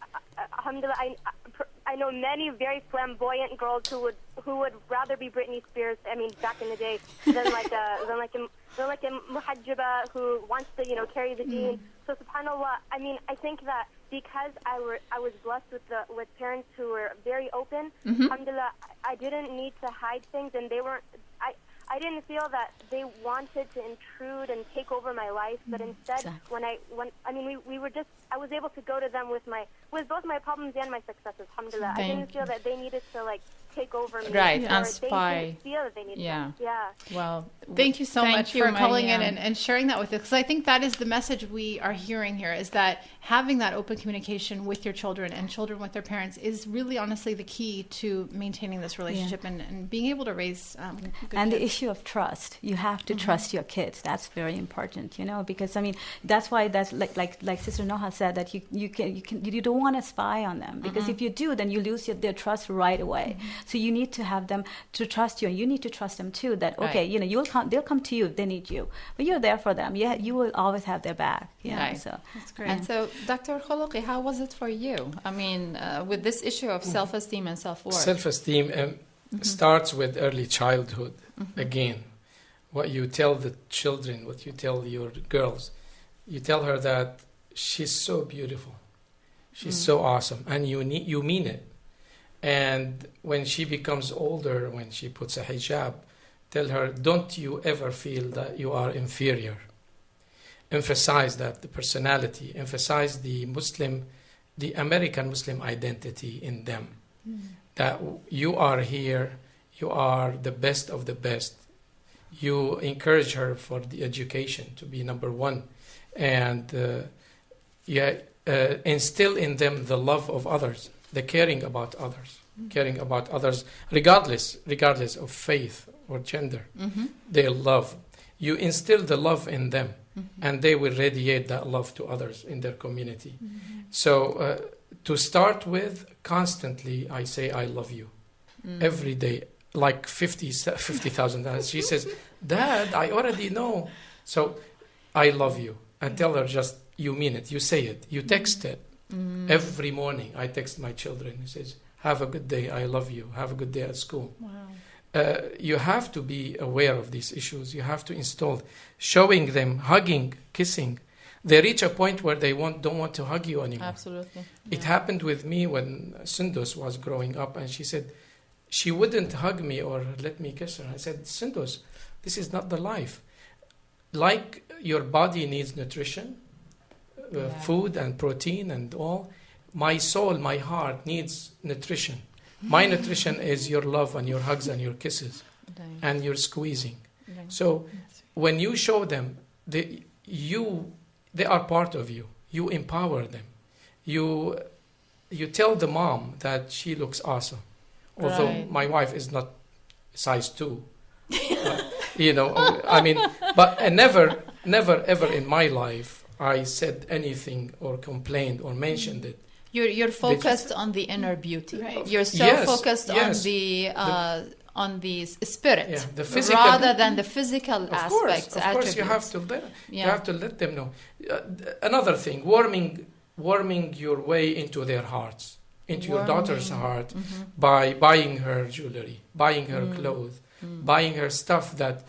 I know many very flamboyant girls who would rather be Britney Spears. I mean, back in the day, than like a muhajjaba who wants to carry the deen. So subhanallah, I mean, I think that because I was blessed with parents who were very open. Alhamdulillah, I didn't need to hide things, and they weren't. I didn't feel that they wanted to intrude and take over my life, but instead, I was able to go to them with both my problems and my successes. Alhamdulillah, I didn't feel that they needed to take over me. Right, or and they spy. didn't feel that they needed Yeah. them. Yeah. Well, Thank you so much you, for calling in Mariam. and sharing that with us, because I think that is the message we are hearing here, is that having that open communication with your children and children with their parents is really honestly the key to maintaining this relationship and being able to raise good and kids. the issue of trust, you have to trust your kids. That's very important, because I mean that's why that's like Sister Noha said, that you don't want to spy on them, because if you do, then you lose their trust right away. So you need to have them to trust you, and you need to trust them too, that okay, they'll come to you if they need you, but you're there for them. Yeah, you will always have their back. Right. So That's great. And so, Dr. Kholoqi, how was it for you? I mean, with this issue of self-esteem and self-worth. Self-esteem starts with early childhood. Again, what you tell the children, what you tell your girls, you tell her that she's so beautiful, she's so awesome, and you mean it. And when she becomes older, when she puts a hijab, tell her, don't you ever feel that you are inferior. Emphasize that, the personality, emphasize the American Muslim identity in them. That you are here, you are the best of the best. You encourage her for the education to be number one. And instill in them the love of others, the caring about others, regardless of faith or gender. Their love. You instill the love in them, and they will radiate that love to others in their community. So to start with, constantly I say I love you every day, like 50,000 times. She says, Dad, I already know. So I love you. I tell her, just you mean it, you say it, you text it. Every morning I text my children. He says, have a good day, I love you, have a good day at school. Wow. You have to be aware of these issues. You have to install, showing them, hugging, kissing. They reach a point where they don't want to hug you anymore. Absolutely. It happened with me when Sundus was growing up, and she said she wouldn't hug me or let me kiss her. I said, Sundus, this is not the life. Like your body needs nutrition, food and protein and all, my soul, my heart needs nutrition. My nutrition is your love and your hugs and your kisses and your squeezing. So when you show them, they are part of you. You empower them. You tell the mom that she looks awesome. Although my wife is not size 2. I mean, but never ever in my life I said anything or complained or mentioned it. You're focused on the inner beauty. Right. You're so focused on the spirit, the physical, rather than the physical aspects. Of course, you have to let them know. Another thing, warming your way into their hearts, into your daughter's heart, by buying her jewelry, buying her clothes, buying her stuff that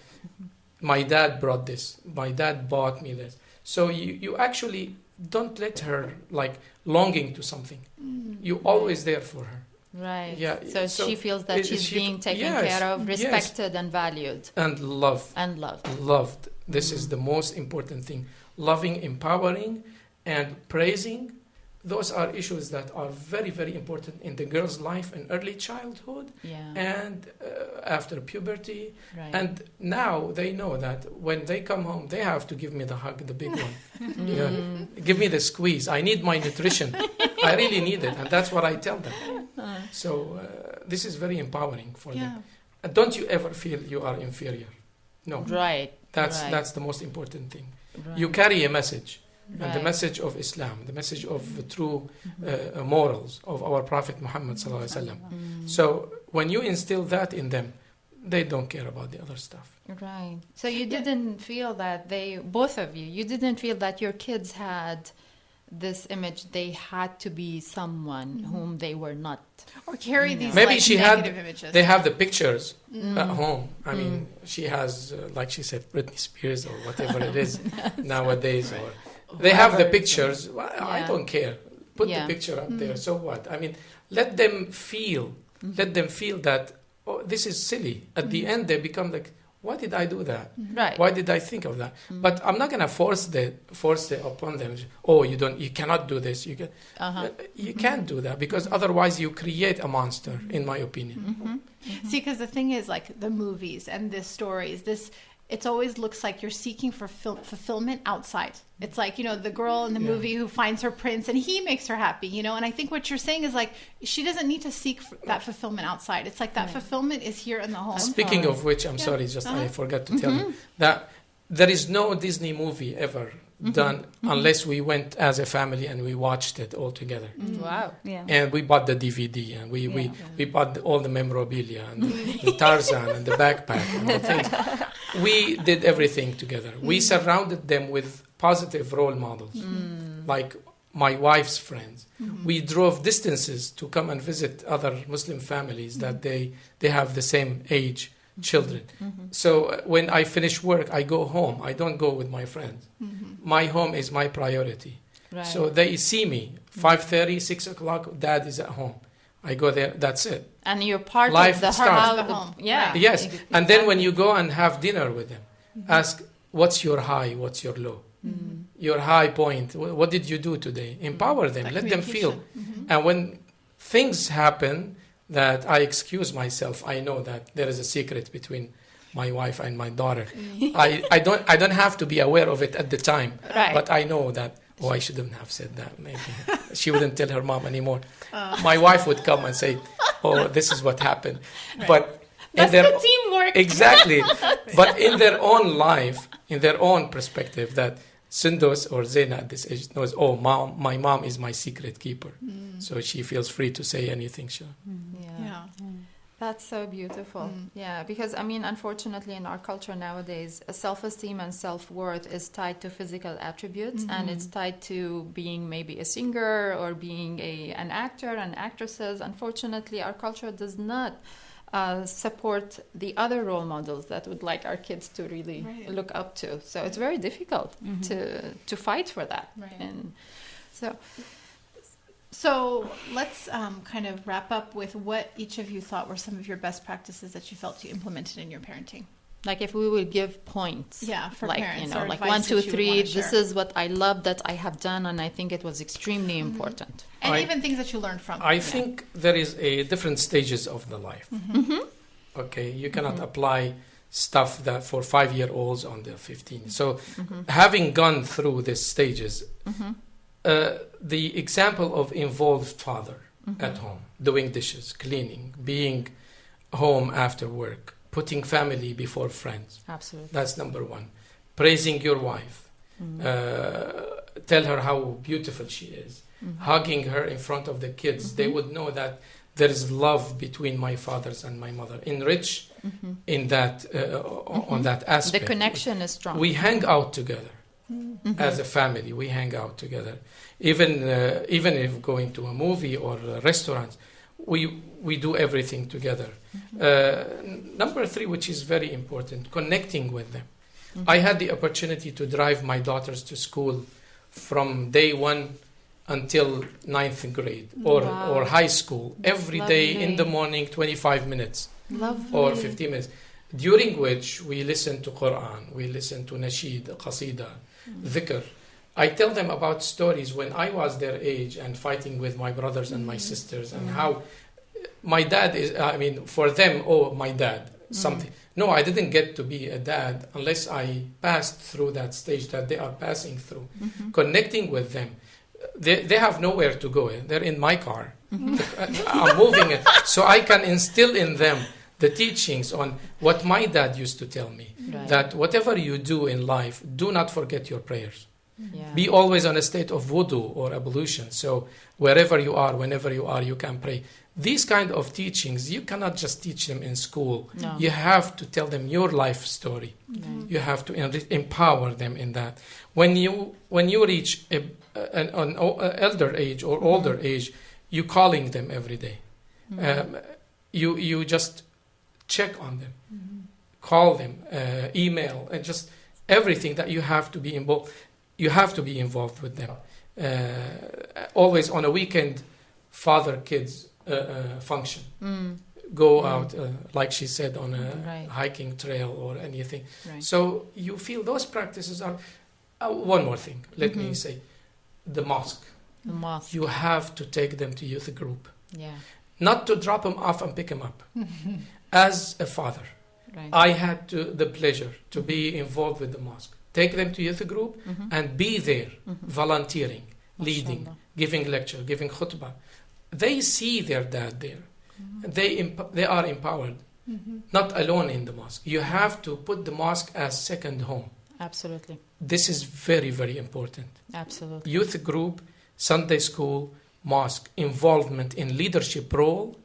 my dad brought this, my dad bought me this. So you actually don't let her like longing to something. You're always there for her. Right. Yeah. So she feels that she's being taken care of, respected, and valued. And loved. Loved. This is the most important thing. Loving, empowering, and praising. Those are issues that are very, very important in the girl's life in early childhood and after puberty. Right. And now they know that when they come home, they have to give me the hug, the big one. Give me the squeeze. I need my nutrition. I really need it. And that's what I tell them. So this is very empowering for them. And don't you ever feel you are inferior. No. Right. That's the most important thing. Right. You carry a message. Right. And the message of Islam, the message of the true morals of our Prophet Muhammad sallallahu alaihi wasallam. So when you instill that in them, they don't care about the other stuff. Right. So you didn't feel that both of you didn't feel that your kids had this image, they had to be someone whom they were not. Or carry these negative images. They have the pictures at home. I mean, she has, like she said, Britney Spears or whatever it is nowadays. Or they have the pictures. Well, I don't care. Put the picture up there. So what? I mean, let them feel that, oh, this is silly. At the end, they become like, why did I do that? Right. Why did I think of that? But I'm not going to force it upon them. Oh, you cannot do this. You can't do that, because otherwise you create a monster, in my opinion. See, because the thing is, like the movies and the stories, it always looks like you're seeking for fulfillment outside. It's like, the girl in the movie who finds her prince and he makes her happy, and I think what you're saying is like, she doesn't need to seek that fulfillment outside. It's like that fulfillment is here in the home. Speaking of which, I'm sorry, I forgot to tell you that there is no Disney movie ever done unless we went as a family and we watched it all together. Wow. Yeah. And we bought the DVD, and we bought all the memorabilia and the Tarzan and the backpack and the things. We did everything together. We surrounded them with positive role models, like my wife's friends. We drove distances to come and visit other Muslim families that they have the same age children. So when I finish work, I go home. I don't go with my friends. My home is my priority. Right. So they see me 5:30, 6 o'clock. Dad is at home. I go there. That's it. And you're part Life of the starts. home. Yeah. Yes. And then when you go and have dinner with them, ask, what's your high? What's your low? Your high point. What did you do today? Empower them. Let them feel. And when things happen that I excuse myself, I know that there is a secret between my wife and my daughter. I don't have to be aware of it at the time. Right. But I know that, I shouldn't have said that. Maybe she wouldn't tell her mom anymore. My wife would come and say, this is what happened. Right. But that's the teamwork. Exactly. But in their own life, in their own perspective, that Sundus or Zena at this age knows, my mom is my secret keeper. So she feels free to say anything. Yeah. That's so beautiful. Yeah, because unfortunately in our culture nowadays, self-esteem and self-worth is tied to physical attributes, and it's tied to being maybe a singer or being an actor and actresses. Unfortunately, our culture does not support the other role models that would like our kids to really look up to. So it's very difficult to fight for that. Right. And So let's kind of wrap up with what each of you thought were some of your best practices that you felt you implemented in your parenting. like if we would give points, for like parents, like advice 1, 2, that you would 3. wanna This share. is what I love that I have done, and I think it was extremely important. And even things that you learned from. I think there is a different stages of the life. Okay, you cannot apply stuff that for 5-year-olds on the 15. So having gone through these stages, the example of involved father at home, doing dishes, cleaning, being home after work, putting family before friends. Absolutely. That's number one. Praising your wife. Tell her how beautiful she is. Hugging her in front of the kids. They would know that there is love between my fathers and my mother. Enrich in that on that aspect. The connection is strong. We hang out together as a family. We hang out together. Even if going to a movie or a restaurant, we do everything together. Number 3, which is very important, connecting with them. I had the opportunity to drive my daughters to school from day 1 until 9th grade or high school every day in the morning, 25 minutes or 15 minutes, during which we listen to Quran, we listen to nasheed, qasida, dhikr. I tell them about stories when I was their age and fighting with my brothers and my sisters, and how my dad is, for them, my dad, something. No, I didn't get to be a dad unless I passed through that stage that they are passing through. Connecting with them. They have nowhere to go. They're in my car. I'm moving it. So I can instill in them the teachings on what my dad used to tell me. Right. That whatever you do in life, do not forget your prayers. Yeah. Be always on a state of wudu or ablution. So wherever you are, whenever you are, you can pray. These kind of teachings, you cannot just teach them in school. No. You have to tell them your life story. You have to empower them in that. When you reach an elder age or older age, you calling them every day. You just check on them, call them, email, and just everything that you have to be involved. You have to be involved with them. Always on a weekend, father-kids function. go out, like she said, on a Right. hiking trail or anything. Right. So you feel those practices are. One more thing, let me say, the mosque. The mosque. You have to take them to youth group, Yeah. not to drop them off and pick them up. As a father, Right. I had the pleasure to be involved with the mosque. Take them to youth group and be there, volunteering, leading, Mashallah. giving lecture, giving khutbah. They see their dad there. They are empowered, not alone in the mosque. You have to put the mosque as second home. Absolutely. This is very, very important. Absolutely. Youth group, Sunday school, mosque, involvement in leadership role.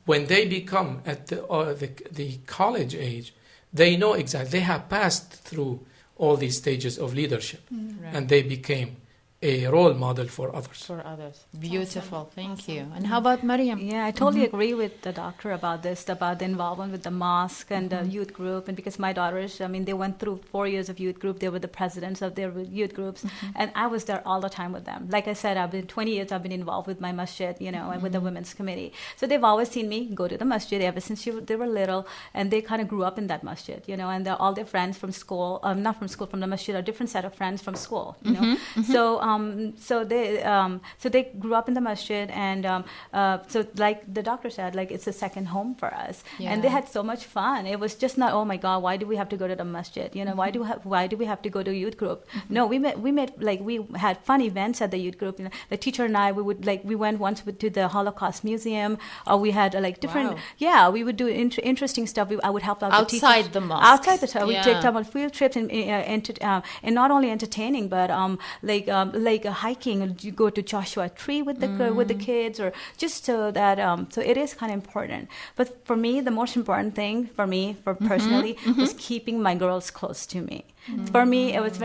When they become at the college age, they know exactly, they have passed through all these stages of leadership, Right. and they became a role model for others. For others. Beautiful. Thank you. And how about Mariam? Yeah, I totally agree with the doctor about this, about the involvement with the mosque and the youth group. And because my daughters, I mean, they went through 4 years of youth group. They were the presidents of their youth groups. And I was there all the time with them. Like I said, 20 years I've been involved with my masjid, and with the women's committee. So they've always seen me go to the masjid ever since they were little. And they kind of grew up in that masjid, and all their friends from school, not from school, from the masjid, are different set of friends from school, So they grew up in the masjid, and so like the doctor said, like it's a second home for us. Yeah. And they had so much fun. It was just not, oh my God, why do we have to go to the masjid? Why do we have to go to youth group? No, we had fun events at the youth group. The teacher and I, we went once to the Holocaust Museum, or we had different. Wow. Yeah, we would do interesting stuff. I would help out the teachers. Outside the mosque. Outside the mosque. We Yeah. take them on field trips and not only entertaining, but like hiking. You go to Joshua Tree with the kids, or just so that so it is kind of important. But for me, the most important thing for me, personally, was keeping my girls close to me. For me, it was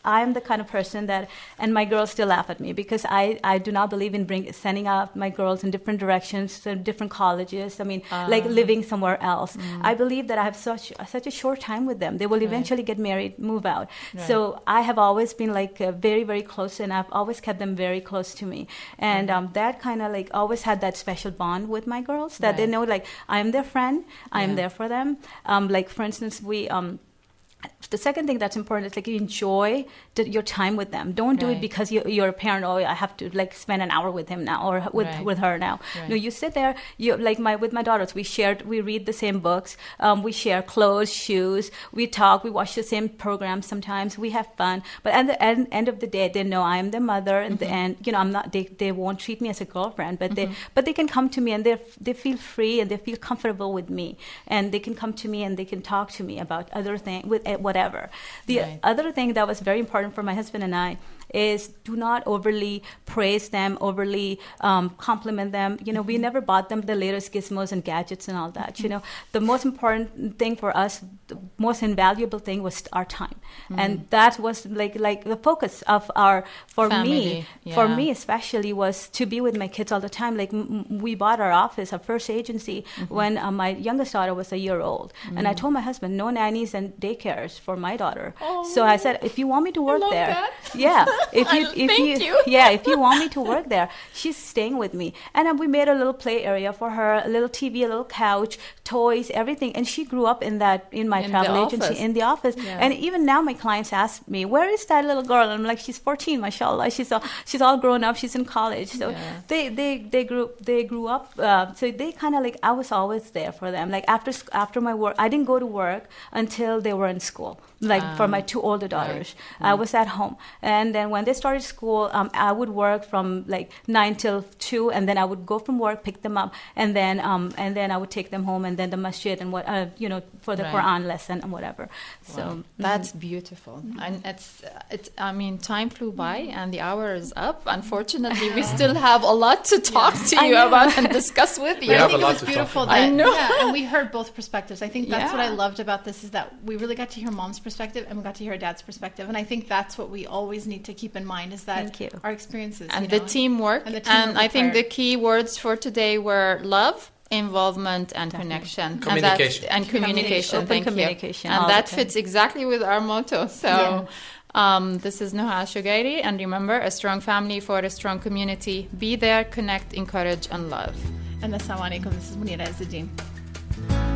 I'm the kind of person that, and my girls still laugh at me because I do not believe in sending out my girls in different directions, to different colleges. I mean, like living somewhere else. I believe that I have such a short time with them. They will eventually get married, move out. Right. So I have always been very, very close, and I've always kept them very close to me. And that kind of always had that special bond with my girls that they know I am their friend. I am there for them. For instance, we. The second thing that's important is you enjoy your time with them. Don't do it because you're a parent. Oh, I have to spend an hour with him now or with her now. Right. No, you sit there. You with my daughters. We read the same books. We share clothes, shoes. We talk. We watch the same programs. Sometimes we have fun. But at the end of the day, they know I am their mother, and I'm not. They won't treat me as a girlfriend, but they can come to me and they feel free and they feel comfortable with me, and they can come to me and they can talk to me about other things with whatever. The other thing that was very important for my husband and I is do not overly praise them, overly compliment them. We never bought them the latest gizmos and gadgets and all that. The most important thing for us, the most invaluable thing was our time. And that was like the focus of our, for Family. me especially, was to be with my kids all the time. We bought our office, our first agency, when my youngest daughter was a year old. And I told my husband, no nannies and daycares for my daughter. So I said, if you want me to work there, if you want me to work there, she's staying with me. And we made a little play area for her, a little TV, a little couch, toys, everything. And she grew up in my travel agency, in the office. Yeah. And even now my clients ask me, where is that little girl? And I'm like, she's 14, mashallah. She's all grown up. She's in college. So they grew up. So they kind of I was always there for them. After my work, I didn't go to work until they were in school. For my two older daughters, I was at home. And then when they started school, I would work from 9 till 2, and then I would go from work, pick them up, and then I would take them home, and then the masjid and for the Quran lesson and whatever. Wow. So that's beautiful. And I mean, time flew by and the hour is up. Unfortunately, we still have a lot to talk to you about and discuss with you. We I have think a it lot was to beautiful talk that, I know. and we heard both perspectives. I think that's what I Yeah. loved about this, is that we really got to hear mom's perspective and we got to hear dad's perspective. And I think that's what we always need to keep in mind, is that Thank you. our experiences And the teamwork. And the teamwork I think the required. key words for today were love, involvement, and connection. Communication. And communication. Open Thank communication you. all And the that time. fits exactly with our motto. So this is Noha AlShugairi. And remember, a strong family for a strong community. Be there, connect, encourage, and love. And assalamu alaikum. This is Munira Izzuddin.